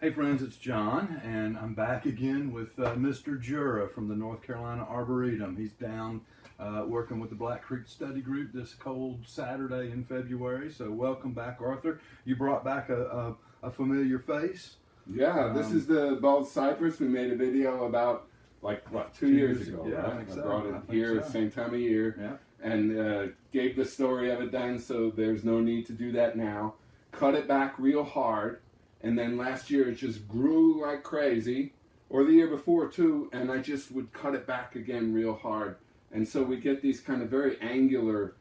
Hey friends, it's John, and I'm back again with Mr. Joura from the North Carolina Arboretum. He's down working with the Black Creek Study Group this cold Saturday in February. So welcome back, Arthur. You brought back a familiar face. Yeah, this is the bald cypress we made a video about, like, what, two years ago, yeah, right? I think so. Brought it here so. same time of year, Yeah. and gave the story of it then, so there's no need to do that now. Cut it back real hard, and then last year it just grew like crazy, or the year before too, and I just would cut it back again real hard. And so we get these kind of very angular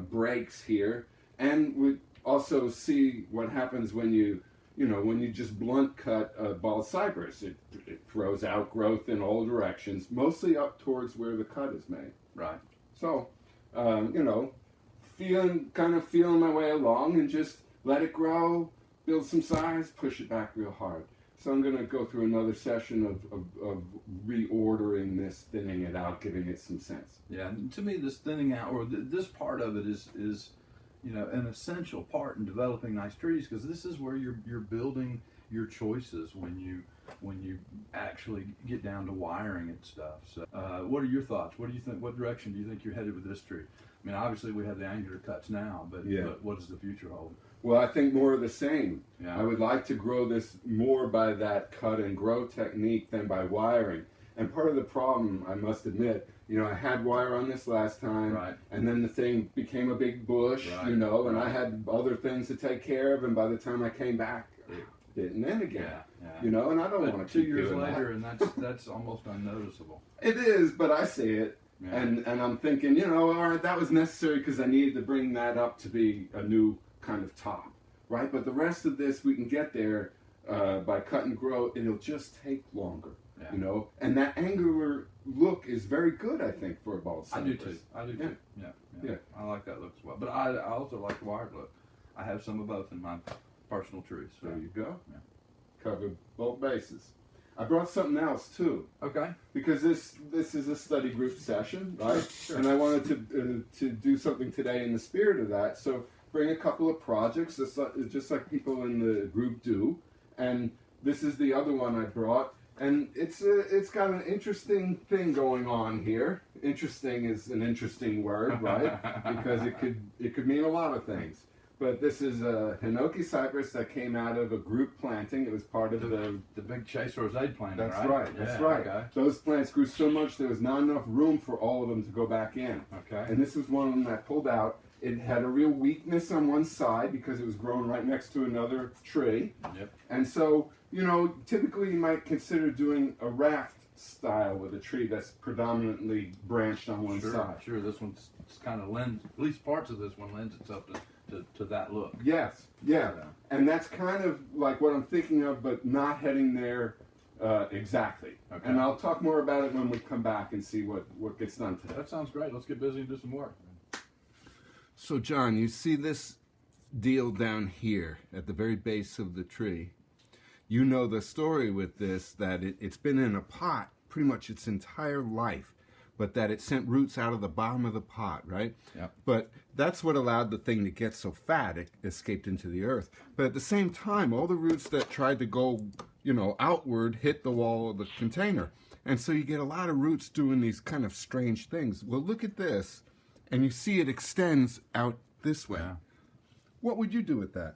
breaks here, and we also see what happens when you just blunt cut a bald cypress. It throws out growth in all directions, mostly up towards where the cut is made. Right. So, feeling my way along, and just let it grow, build some size, push it back real hard. So I'm going to go through another session of reordering this, thinning it out, giving it some sense. Yeah, and to me, this thinning out, or this part of it is an essential part in developing nice trees, because this is where you're building your choices when you actually get down to wiring and stuff. So, what are your thoughts? What do you think? What direction do you think you're headed with this tree? I mean, obviously we have the angular cuts now, but what does the future hold? Well, I think more of the same. Yeah. I would like to grow this more by that cut and grow technique than by wiring. And part of the problem, I must admit, I had wire on this last time, right, and then the thing became a big bush, right, and right, I had other things to take care of, and by the time I came back, it didn't end again. And I don't want to keep 2 years doing later, that. and that's almost unnoticeable. It is, but I see it, Yeah. and I'm thinking, all right, that was necessary because I needed to bring that up to be a new kind of top, right? But the rest of this, we can get there by cut and grow. It'll just take longer. Yeah. And that angular look is very good, I think, for a bald cypress. I do too. Yeah. I like that look as well. But I also like the wired look. I have some of both in my personal trees. So. There you go. Yeah. Cover both bases. I brought something else too. Okay. Because this is a study group session, right? Sure. And I wanted to do something today in the spirit of that. So bring a couple of projects, just like people in the group do. And this is the other one I brought. And it's got an interesting thing going on here. Interesting is an interesting word, right? Because it could mean a lot of things. But this is a Hinoki Cypress that came out of a group planting. It was part of the big Chase Rosade planting, That's right? right. That's right. Okay. Those plants grew so much there was not enough room for all of them to go back in. Okay. And this was one of them that pulled out. It had a real weakness on one side because it was growing right next to another tree. Yep. And so, typically you might consider doing a raft style with a tree that's predominantly branched on one side. Sure, this one's kind of at least parts of this one lends itself to that look. Yes, yeah. And that's kind of like what I'm thinking of, but not heading there exactly. Okay. And I'll talk more about it when we come back and see what gets done today. That sounds great. Let's get busy and do some work. So John, you see this deal down here at the very base of the tree. You know the story with this, that it's been in a pot pretty much its entire life, but that it sent roots out of the bottom of the pot, right? Yep. But that's what allowed the thing to get so fat it escaped into the earth. But at the same time, all the roots that tried to go, outward hit the wall of the container. And so you get a lot of roots doing these kind of strange things. Well, look at this, and you see it extends out this way. Yeah. What would you do with that?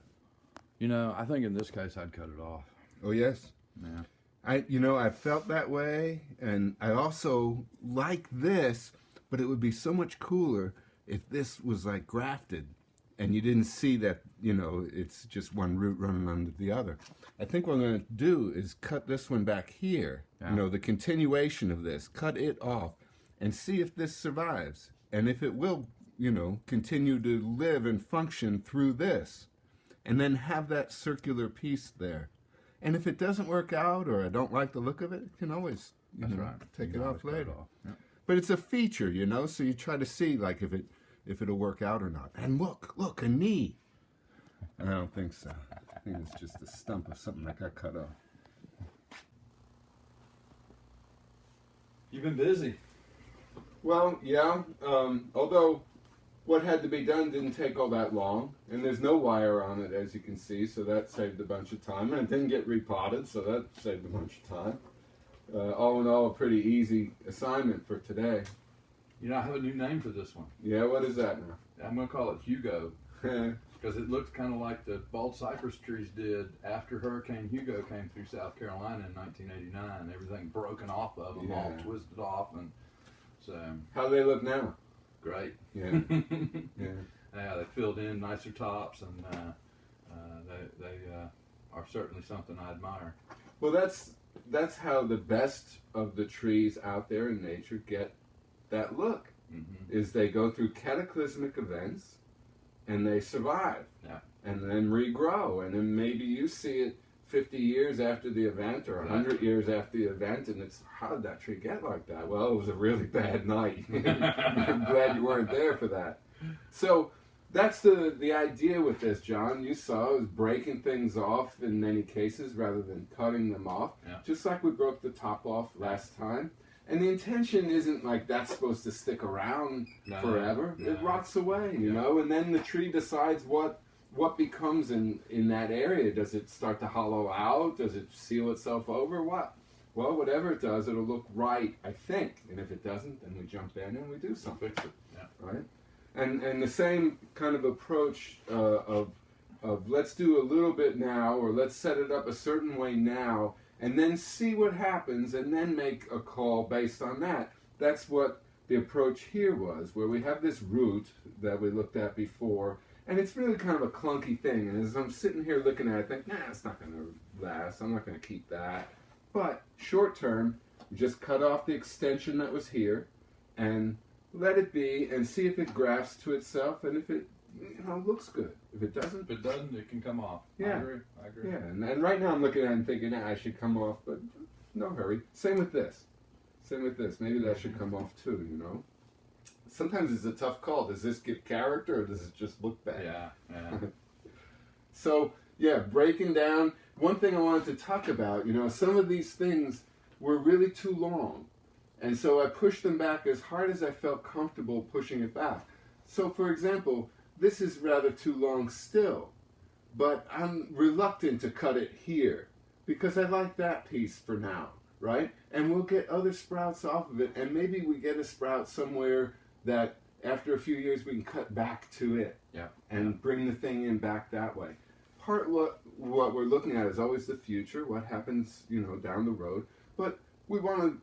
I think in this case I'd cut it off. Oh, yes? Yeah. I felt that way, and I also like this, but it would be so much cooler if this was like grafted, and you didn't see that, it's just one root running under the other. I think what I'm going to do is cut this one back here, the continuation of this, cut it off, and see if this survives, and if it will, continue to live and function through this, and then have that circular piece there. And if it doesn't work out, or I don't like the look of it, you can always take it off later. Yeah. But it's a feature, so you try to see like if it'll work out or not. And look, a knee. I don't think so. I think it's just a stump of something that got cut off. You've been busy. Well, yeah. Although what had to be done didn't take all that long, and there's no wire on it, as you can see, so that saved a bunch of time, and it didn't get repotted, so that saved a bunch of time. All in all, a pretty easy assignment for today. You know, I have a new name for this one. Yeah, what is that now? I'm going to call it Hugo, because it looks kind of like the bald cypress trees did after Hurricane Hugo came through South Carolina in 1989. Everything broken off of them, all twisted off, and so. How do they look now? Great. Yeah. Yeah, they filled in nicer tops, and they are certainly something I admire. Well, that's how the best of the trees out there in nature get that look. Is they go through cataclysmic events and they survive, and then regrow, and then maybe you see it 50 years after the event or 100 years after the event, and it's, how did that tree get like that? Well, it was a really bad night. I'm glad you weren't there for that. So that's the idea with this, John. You saw it was breaking things off in many cases rather than cutting them off, just like we broke the top off last time. And the intention isn't like that's supposed to stick around forever. It rots away, you know, and then the tree decides what becomes in that area. Does it start to hollow out? Does it seal itself over? What? Well, whatever it does, it'll look right, I think. And if it doesn't, then we jump in and we do something. Fix it. Right? And the same kind of approach of let's do a little bit now, or let's set it up a certain way now, and then see what happens, and then make a call based on that. That's what the approach here was, where we have this root that we looked at before, and it's really kind of a clunky thing. And as I'm sitting here looking at it, I think, nah, it's not going to last. I'm not going to keep that. But short term, we just cut off the extension that was here, and let it be, and see if it grafts to itself, and if it looks good. If it doesn't, it can come off. Yeah. I agree. Yeah, and right now I'm looking at it and thinking, I should come off, but no hurry. Same with this. Maybe that should come off too, you know. Sometimes it's a tough call. Does this give character, or does it just look bad? Yeah. So, breaking down. One thing I wanted to talk about, some of these things were really too long. And so I pushed them back as hard as I felt comfortable pushing it back. So, for example, this is rather too long still, but I'm reluctant to cut it here because I like that piece for now, right? And we'll get other sprouts off of it, and maybe we get a sprout somewhere that after a few years we can cut back to it and bring the thing in back that way. Part what we're looking at is always the future, what happens, down the road, but we want to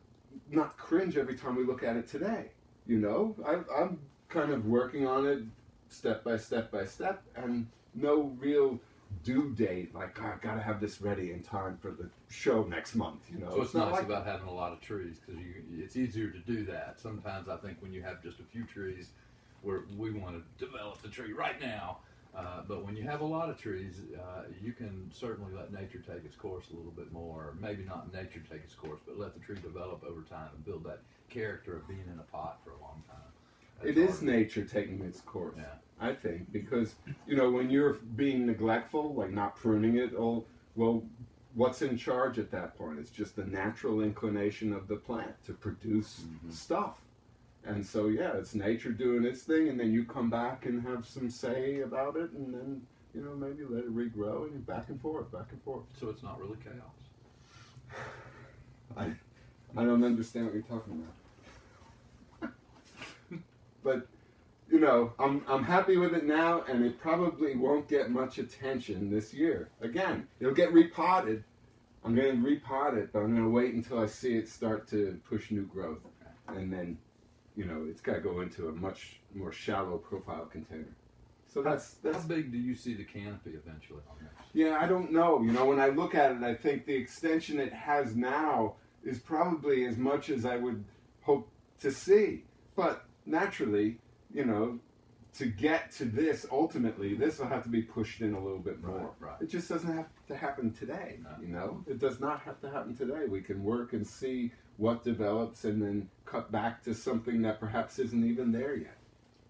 not cringe every time we look at it today. I'm kind of working on it step by step by step, and no real due date, like I've got to have this ready in time for the show next month. So it's not nice about having a lot of trees, because it's easier to do that. Sometimes I think when you have just a few trees, where we want to develop the tree right now, but when you have a lot of trees, you can certainly let nature take its course a little bit more. Maybe not nature take its course, but let the tree develop over time and build that character of being in a pot for a long time. It is nature taking its course, I think, because, when you're being neglectful, like not pruning it, well, what's in charge at that point? It's just the natural inclination of the plant to produce stuff. And so, it's nature doing its thing, and then you come back and have some say about it, and then, maybe let it regrow, and back and forth. So it's not really chaos. I don't understand what you're talking about. But, I'm happy with it now, and it probably won't get much attention this year. Again, it'll get repotted. I'm going to repot it, but I'm going to wait until I see it start to push new growth. And then, it's got to go into a much more shallow profile container. So that's how big do you see the canopy eventually on this? Yeah, I don't know. When I look at it, I think the extension it has now is probably as much as I would hope to see. But naturally, to get to this, ultimately, this will have to be pushed in a little bit more. Right. It just doesn't have to happen today, No. It does not have to happen today. We can work and see what develops and then cut back to something that perhaps isn't even there yet.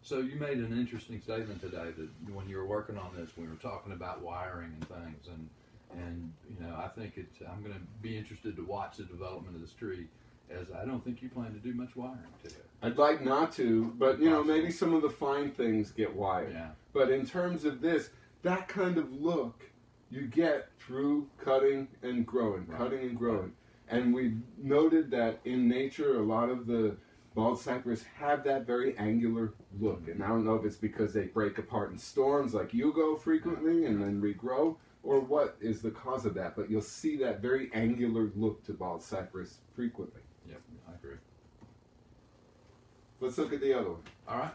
So you made an interesting statement today that when you were working on this, we were talking about wiring and things, and I think I'm going to be interested to watch the development of this tree. as I don't think you plan to do much wiring to it. I'd like not to, but you know, maybe some of the fine things get wired. Yeah. But in terms of this, that kind of look you get through cutting and growing, cutting and growing. And we've noted that in nature, a lot of the bald cypress have that very angular look. And I don't know if it's because they break apart in storms like Hugo frequently and then regrow, or what is the cause of that. But you'll see that very angular look to bald cypress frequently. Yep, I agree. Let's look at the other one. All right.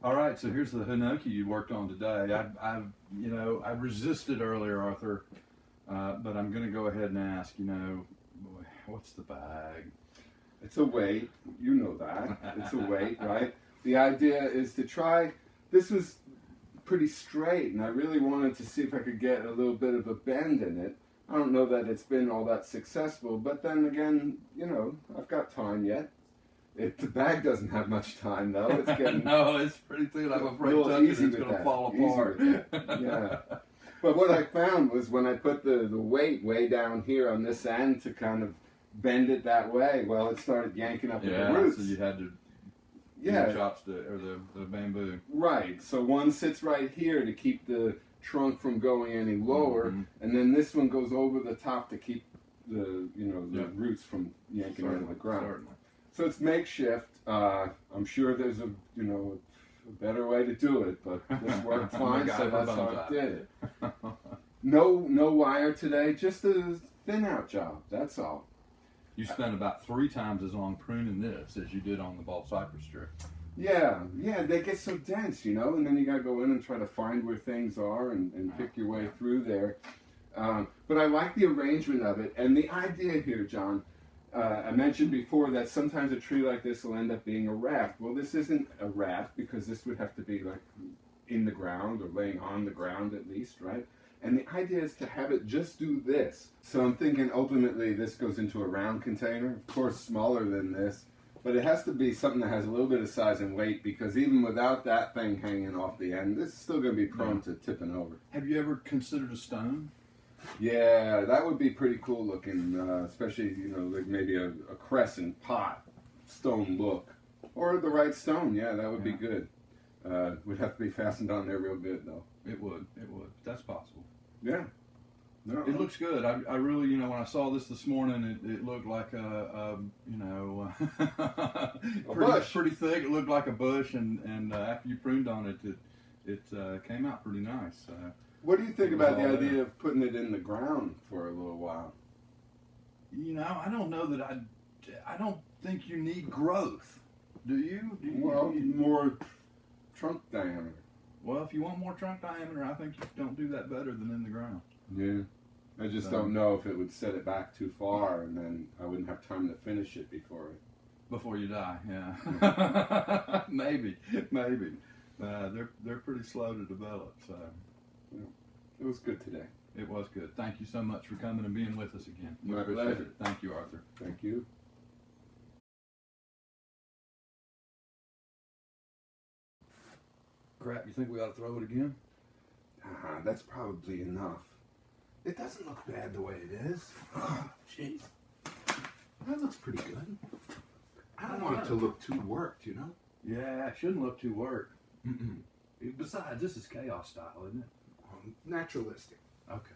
All right, so here's the Hinoki you worked on today. I resisted earlier, Arthur, but I'm going to go ahead and ask, what's the bag? It's a weight. You know that. It's a weight, right? The idea is to try, this was pretty straight, and I really wanted to see if I could get a little bit of a bend in it. I don't know that it's been all that successful, but then again, I've got time yet. The bag doesn't have much time, though. It's getting no, it's pretty thin. I'm afraid it's going to fall apart. Yeah. But what I found was when I put the weight way down here on this end to kind of bend it that way, well, it started yanking up at the roots. So you had to the chopstick or the bamboo. Right. So one sits right here to keep the trunk from going any lower, and then this one goes over the top to keep the roots from yanking into the ground. Certainly. So it's makeshift. I'm sure there's a better way to do it, but this worked fine, so that's how I did it. No wire today, just a thin out job. That's all. You spent about 3 times as long pruning this as you did on the bald cypress strip. Yeah, they get so dense, and then you got to go in and try to find where things are and pick your way through there. But I like the arrangement of it, and the idea here, John. I mentioned before that sometimes a tree like this will end up being a raft. Well, this isn't a raft because this would have to be like in the ground or laying on the ground at least, right? And the idea is to have it just do this. So I'm thinking ultimately this goes into a round container, of course smaller than this, but it has to be something that has a little bit of size and weight because even without that thing hanging off the end, this is still going to be prone to tipping over. Have you ever considered a stone? Yeah, that would be pretty cool looking, especially, like maybe a crescent pot stone look. Or the right stone, yeah, that would be good. Would have to be fastened on there real good, though. It would. That's possible. Yeah. No, it looks good. I really, when I saw this morning, it looked like a bush. Pretty thick. It looked like a bush, and after you pruned on it, it came out pretty nice. What do you think about the idea of putting it in the ground for a little while? I don't know that I don't think you need growth. Do you? More trunk diameter. Well, if you want more trunk diameter, I think you don't do that better than in the ground. Yeah. I just don't know if it would set it back too far, and then I wouldn't have time to finish it before you die. Yeah. maybe. They're pretty slow to develop. So. Yeah. It was good today. It was good. Thank you so much for coming and being with us again. My pleasure. Thank you, Arthur. Thank you. Crap, you think we ought to throw it again? That's probably enough. It doesn't look bad the way it is. Jeez. That looks pretty good. I don't want it to look too worked, Yeah, it shouldn't look too worked. Besides, this is chaos style, isn't it? Naturalistic. Okay.